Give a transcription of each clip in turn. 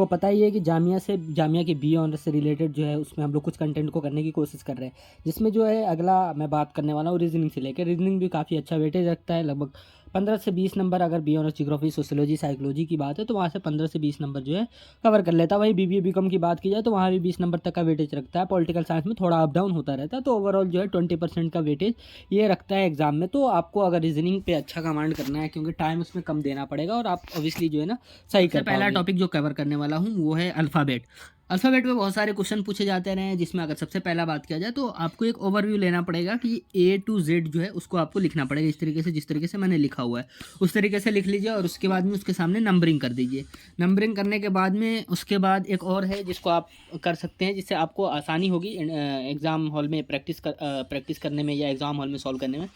लोगों को पता ही है कि जामिया के बी ऑनर्स से रिलेटेड जो है उसमें हम लोग कुछ कंटेंट को करने की कोशिश कर रहे हैं, जिसमें जो है अगला मैं बात करने वाला हूँ रीजनिंग से लेकर। रीजनिंग भी काफ़ी अच्छा वेटेज रखता है, लगभग 15 से 20 नंबर। अगर B honours geography sociology psychology की बात है तो वहाँ से 15 से 20 नंबर जो है कवर कर लेता है। वहीं बीबीए बीकॉम की बात की जाए तो वहाँ भी 20 नंबर तक का वेटेज रखता है। पॉलिटिकल साइंस में थोड़ा अप डाउन होता रहता है, तो ओवरऑल जो है 20% का वेटेज ये रखता है एग्जाम में। तो आपको अगर रीजनिंग पे अच्छा कमांड करना है, क्योंकि टाइम उसमें कम देना पड़ेगा और आप ऑब्वियसली जो है ना सही कर पाओगे। पहला टॉपिक जो कवर करने वाला हूँ वो है अल्फ़ाबेट। अल्फ़ाबेट में बहुत सारे क्वेश्चन पूछे जाते रहे हैं, जिसमें अगर सबसे पहला बात किया जाए तो आपको एक ओवरव्यू लेना पड़ेगा कि ए टू जेड जो है उसको आपको लिखना पड़ेगा इस तरीके से, जिस तरीके से मैंने लिखा हुआ है उस तरीके से लिख लीजिए। और उसके बाद में उसके सामने नंबरिंग कर दीजिए। नंबरिंग करने के बाद में उसके बाद एक और है जिसको आप कर सकते हैं, जिससे आपको आसानी होगी एग्ज़ाम हॉल में प्रैक्टिस करने में या एग्ज़ाम हॉल में सॉल्व करने में।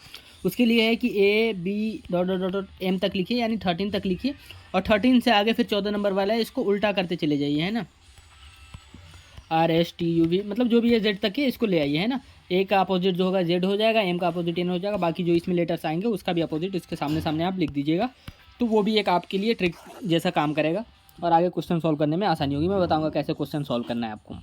उसके लिए है कि A B dot dot dot M तक लिखिए, यानी 13 तक लिखिए, और 13 से आगे फिर 14 नंबर वाला है इसको उल्टा करते चले जाइए, है ना। RSTUV मतलब जो भी है जेड तक है इसको ले आइए, है ना। ए का अपोजिट जो होगा जेड हो जाएगा, एम का अपोजिट एन हो जाएगा, बाकी जो इसमें लेटर्स आएंगे उसका भी अपोजिट इसके सामने सामने आप लिख दीजिएगा। तो वो भी एक आपके लिए ट्रिक जैसा काम करेगा और आगे क्वेश्चन सॉल्व करने में आसानी होगी। मैं बताऊँगा कैसे क्वेश्चन सॉल्व करना है आपको,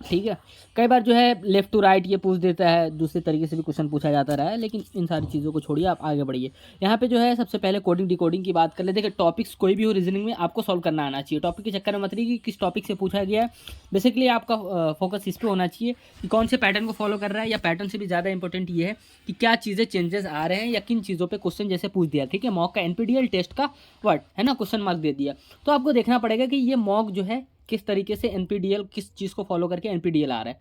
ठीक है। कई बार जो है लेफ़्ट टू राइट ये पूछ देता है, दूसरे तरीके से भी क्वेश्चन पूछा जाता रहा है, लेकिन इन सारी चीज़ों को छोड़िए, आप आगे बढ़िए। यहाँ पे जो है सबसे पहले कोडिंग डिकोडिंग की बात कर ले। देखिए टॉपिक्स कोई भी हो रीजनिंग में आपको सॉल्व करना आना चाहिए। टॉपिक के चक्कर में मत रहिए कि किस टॉपिक से पूछा गया है। बेसिकली आपका फोकस इस पर होना चाहिए कि कौन से पैटर्न को फॉलो कर रहा है, या पैटर्न से भी ज़्यादा इंपॉर्टेंट ये है कि क्या चीज़ें चेंजेस आ रहे हैं या किन चीज़ों पर क्वेश्चन जैसे पूछ दिया, ठीक है। मॉक का NPTEL टेस्ट का वर्ड है ना, क्वेश्चन मार्क दे दिया, तो आपको देखना पड़ेगा कि ये मॉक जो है किस तरीके से NPTEL किस चीज़ को फॉलो करके NPTEL आ रहा है,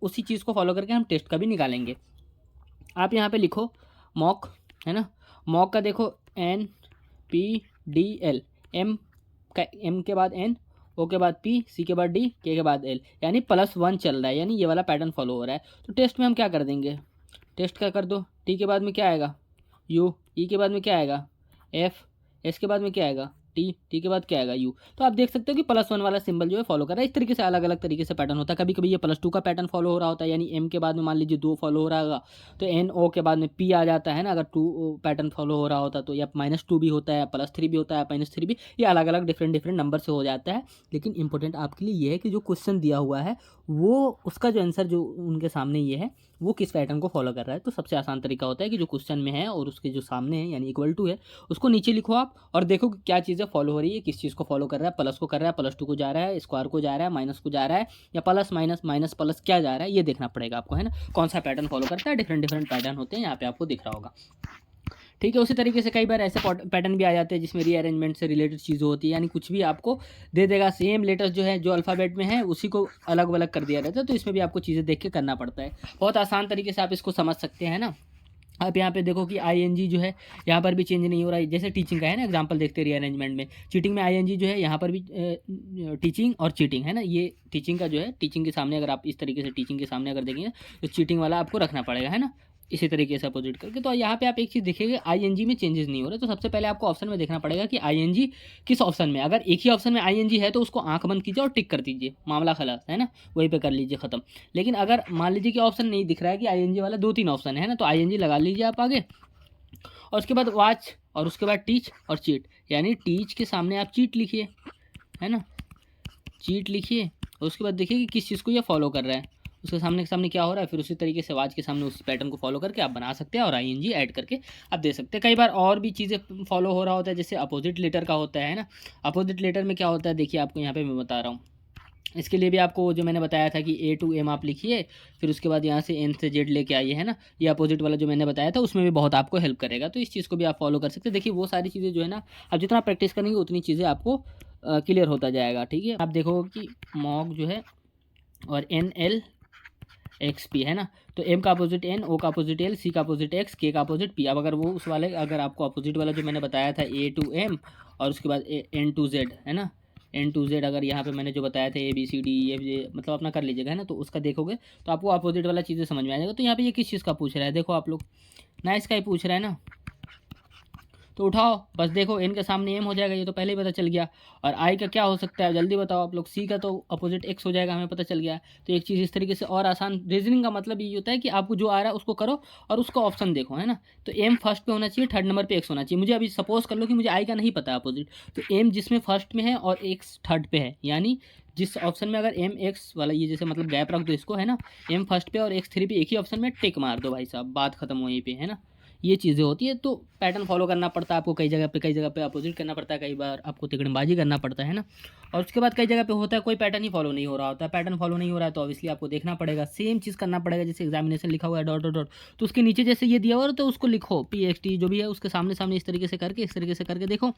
उसी चीज़ को फॉलो करके हम टेस्ट का भी निकालेंगे। आप यहाँ पे लिखो मॉक, है ना। मॉक का देखो NPTEL, एम के बाद N, O के बाद P, C के बाद D, K के बाद L, यानी +1 चल रहा है, यानी ये वाला पैटर्न फॉलो हो रहा है। तो टेस्ट में हम क्या कर देंगे, टेस्ट का कर दो, T के बाद में क्या आएगा U, E के बाद में क्या आएगा F, S के बाद में क्या आएगा टी के बाद क्या आएगा यू। तो आप देख सकते हो कि +1 वाला सिंबल जो है फॉलो कर रहा है। इस तरीके से अलग अलग तरीके से पैटर्न होता है। कभी कभी ये +2 का पैटर्न फॉलो हो रहा होता है, यानी एम के बाद में मान लीजिए 2 फॉलो हो रहा होगा तो NO के बाद में P आ जाता है ना, अगर 2 पैटर्न फॉलो हो रहा होता तो, या -2 भी होता है, +3 भी होता है, -3 भी, ये अलग अलग डिफरेंट नंबर से हो जाता है। लेकिन इंपॉर्टेंट आपके लिए ये है कि जो क्वेश्चन दिया हुआ है वो उसका जो आंसर जो उनके सामने ये है वो किस पैटर्न को फॉलो कर रहा है। तो सबसे आसान तरीका होता है कि जो क्वेश्चन में है और उसके जो सामने है यानी इक्वल टू है उसको नीचे लिखो आप, और देखो कि क्या चीज़ें फॉलो हो रही है, किस चीज़ को फॉलो कर रहा है, प्लस को कर रहा है, +2 को जा रहा है, स्क्वायर को जा रहा है, माइनस को जा रहा है, या प्लस माइनस माइनस प्लस क्या जा रहा है, ये देखना पड़ेगा आपको, है ना। कौन सा पैटर्न फॉलो करता है, डिफरेंट पैटर्न होते हैं, यहाँ पे आपको दिख रहा होगा, ठीक है। उसी तरीके से कई बार ऐसे पैटर्न भी आ जाते हैं जिसमें रीअरेंजमेंट से रिलेटेड चीज़ें होती है, यानी कुछ भी आपको दे देगा, सेम लेटर्स जो है जो अल्फ़ाबेट में है उसी को अलग अलग कर दिया रहता है, तो इसमें भी आपको चीज़ें देख के करना पड़ता है। बहुत आसान तरीके से आप इसको समझ सकते हैं ना। आप यहाँ पे देखो कि ING जो है यहाँ पर भी चेंज नहीं हो रहा है, जैसे टीचिंग का है ना एग्जांपल देखते हैं रीअरेंजमेंट में। चीटिंग में ING जो है यहाँ पर भी टीचिंग और चीटिंग है ना, ये टीचिंग का जो है टीचिंग के सामने अगर आप इस तरीके से टीचिंग के सामने अगर देखेंगे तो चीटिंग वाला आपको रखना पड़ेगा, है ना, इसी तरीके से अपोजिट करके। तो यहाँ पे आप एक चीज़ देखिएगा ING में चेंजेस नहीं हो रहे, तो सबसे पहले आपको ऑप्शन में देखना पड़ेगा कि ING किस ऑप्शन में, अगर एक ही ऑप्शन में ING है तो उसको आंख बंद कीजिए और टिक कर दीजिए, मामला खलास, है ना, वहीं पे कर लीजिए ख़त्म। लेकिन अगर मान लीजिए कि ऑप्शन नहीं दिख रहा है कि ING वाला 2-3 ऑप्शन है ना, तो ING लगा लीजिए आप आगे, और उसके बाद वॉच, और उसके बाद टीच और चीट, यानी टीच के सामने आप चीट लिखिए, है ना, चीट लिखिए, और उसके बाद देखिए कि किस चीज़ को ये फॉलो कर रहा है, उसके सामने क्या हो रहा है, फिर उसी तरीके से वाच के सामने उस पैटर्न को फॉलो करके आप बना सकते हैं और ING ऐड करके आप दे सकते हैं। कई बार और भी चीज़ें फॉलो हो रहा होता है, जैसे अपोजिट लेटर का होता है ना। अपोजिट लेटर में क्या होता है देखिए, आपको यहाँ पे मैं बता रहा हूँ। इसके लिए भी आपको जो मैंने बताया था कि A to M आप लिखिए, फिर उसके बाद यहाँ से N से Z लेके आइए, है ना। ये अपोजिट वाला जो मैंने बताया था उसमें भी बहुत आपको हेल्प करेगा, तो इस चीज़ को भी आप फॉलो कर सकते हैं। देखिए वो सारी चीज़ें जो है ना, आप जितना प्रैक्टिस करेंगे उतनी चीज़ें आपको क्लियर होता जाएगा, ठीक है। आप देखोगे कि मॉक जो है और NLXP है ना, तो M का अपोजिट N, O का अपोजिट L, C का अपोजिट X, K का अपोजिट P। अब अगर वो उस वाले अगर आपको अपोजिट वाला जो मैंने बताया था A to M और उसके बाद N to Z, है ना, N to Z, अगर यहाँ पे मैंने जो बताया था ABCDEFG मतलब अपना कर लीजिएगा, है ना, तो उसका देखोगे तो आपको अपोजिट वाला चीज़ें समझ में आ जाएगा। तो यहाँ पे ये किस चीज़ का पूछ रहा है, देखो आप लोग नाइस का ही पूछ रहा है ना, तो उठाओ, बस देखो एन के सामने एम हो जाएगा, ये तो पहले ही पता चल गया। और आई का क्या हो सकता है जल्दी बताओ आप लोग। सी का तो अपोजिट एक्स हो जाएगा, हमें पता चल गया। तो एक चीज़ इस तरीके से और आसान, रीजनिंग का मतलब ये होता है कि आपको जो आ रहा है उसको करो और उसका ऑप्शन देखो, है ना। तो एम फर्स्ट पे होना चाहिए, थर्ड नंबर पे एक्स होना चाहिए। मुझे अभी सपोज कर लो कि मुझे आई का नहीं पता अपोजिट, तो एम जिसमें फर्स्ट में है और एक्स थर्ड पे है, यानी जिस ऑप्शन में अगर एम एक्स वाला ये जैसे मतलब गैप रख दो इसको, है ना, एम फर्स्ट पे और एक्स थ्री पे एक ही ऑप्शन में टिक मार दो भाई साहब, बात खत्म वहीं पे, है ना। ये चीज़ें होती है, तो पैटर्न फॉलो करना पड़ता है आपको, कई जगह पे अपोजिट करना पड़ता है, कई बार आपको तिकड़मबाजी करना पड़ता है ना। और उसके बाद कई जगह पे होता है कोई पैटर्न ही फॉलो नहीं हो रहा होता है। पैटर्न फॉलो नहीं हो रहा है तो ऑब्वियसली आपको देखना पड़ेगा, सेम चीज़ करना पड़ेगा। जैसे एग्जामिनेशन लिखा हुआ है डॉट डॉट डॉट, तो उसके नीचे जैसे ये दिया हुआ है तो उसको लिखो, PXT जो भी है उसके सामने सामने इस तरीके से करके, इस तरीके से करके देखो,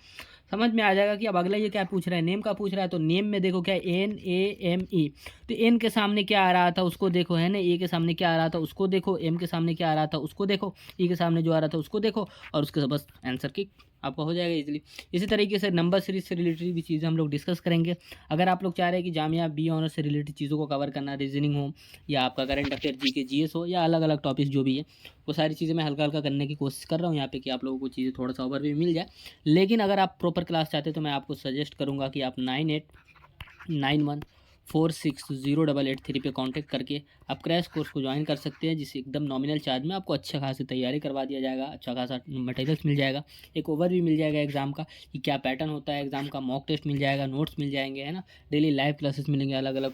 समझ में आ जाएगा कि अब अगला ये क्या पूछ रहा है, नेम का पूछ रहा है। तो नेम में देखो क्या है, NAME, तो एन के सामने क्या आ रहा था उसको देखो, है ना, ए के सामने क्या आ रहा था उसको देखो, एम के सामने क्या आ रहा था उसको देखो, ई के सामने जो आ रहा था उसको देखो, और उसके बाद बस आंसर की आपका हो जाएगा इजीली। इसी तरीके से नंबर सीरीज से रिलेटेड भी चीज़ें हम लोग डिस्कस करेंगे। अगर आप लोग चाह रहे हैं कि जामिया बी ऑनर्स से रिलेटेड चीज़ों को कवर करना, रीजनिंग हो या आपका करंट अफेयर GK GS हो या अलग अलग टॉपिक्स जो भी है, वो सारी चीज़ें मैं हल्का हल्का करने की कोशिश कर रहा हूँ यहाँ पे कि आप लोगों को चीज़ें थोड़ा सा ओवरव्यू मिल जाए। लेकिन अगर आप प्रॉपर क्लास चाहते हैं तो मैं आपको सजेस्ट करूँगा कि आप 9891460883 पे कांटेक्ट करके आप क्रैश कोर्स को ज्वाइन कर सकते हैं, जिससे एकदम नॉमिनल चार्ज में आपको अच्छा खासी तैयारी करवा दिया जाएगा, अच्छा खासा मटेरियल्स मिल जाएगा, एक ओवरव्यू मिल जाएगा एग्जाम का कि क्या पैटर्न होता है एग्जाम का, मॉक टेस्ट मिल जाएगा, नोट्स मिल जाएंगे, है ना, डेली लाइव क्लासेस मिलेंगे अलग अलग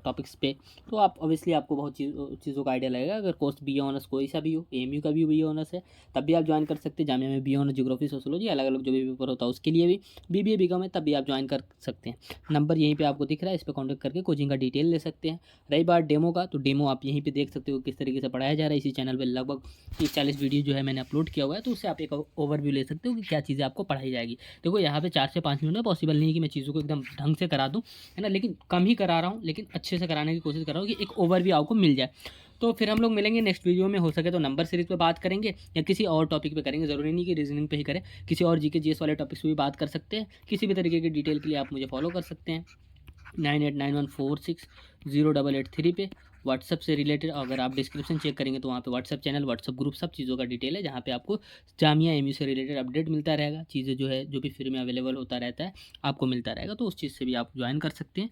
टॉपिक्स पे। तो आप ऑब्वियसली आपको बहुत चीज़ों का आइडिया लगेगा। अगर कोर्स बी ऑनर्स कोई सा भी हो, AMU का भी बी ऑनर्स है तब भी आप ज्वाइन कर सकते हैं, जामिया में बी ऑनर्स ज्योग्राफी सोशोलॉजी अलग अलग जो भी पेपर होता है उसके लिए भी, BBA BCom है तब भी आप ज्वाइन कर सकते हैं। नंबर यहीं पे आपको दिख रहा है, इस पर कॉन्टैक्ट करके कोचिंग का डिटेल ले सकते हैं। रही बात डेमो का, तो डेमो आप यहीं पे देख सकते हो किस तरीके से पढ़ाया जा रहा है। इसी चैनल पे लगभग 30-40 वीडियो जो है मैंने अपलोड किया हुआ है, तो उससे आप एक ओवरव्यू ले सकते हो कि क्या चीज़ें आपको पढ़ाई जाएगी। देखो यहाँ पे 4 से 5 मिनट में पॉसिबल नहीं है कि मैं चीज़ों को एकदम ढंग से करा दूँ, है ना, लेकिन कम ही करा रहा हूँ, लेकिन अच्छे से कराने की कोशिश कर रहा हूँ कि एक ओवरव्यू आपको मिल जाए। तो फिर हम लोग मिलेंगे नेक्स्ट वीडियो में, हो सके तो नंबर सीरीज पे बात करेंगे या किसी और टॉपिक पे करेंगे, ज़रूरी नहीं कि रीजनिंग पे ही करें, किसी और GK GS वाले टॉपिक्स पे भी बात कर सकते हैं। किसी भी तरीके की डिटेल के लिए आप मुझे फॉलो कर सकते हैं 9891460883 पे। व्हाट्सअप से रिलेटेड अगर आप डिस्क्रिप्शन चेक करेंगे तो वहाँ पे व्हाट्सअप चैनल, व्हाट्सअप ग्रुप, सब चीज़ों का डिटेल है, जहाँ पे आपको जामिया MU से रिलेटेड अपडेट मिलता रहेगा, चीज़ें जो है जो भी फ्री में अवेलेबल होता रहता है आपको मिलता रहेगा, तो उस चीज़ से भी आप ज्वाइन कर सकते हैं।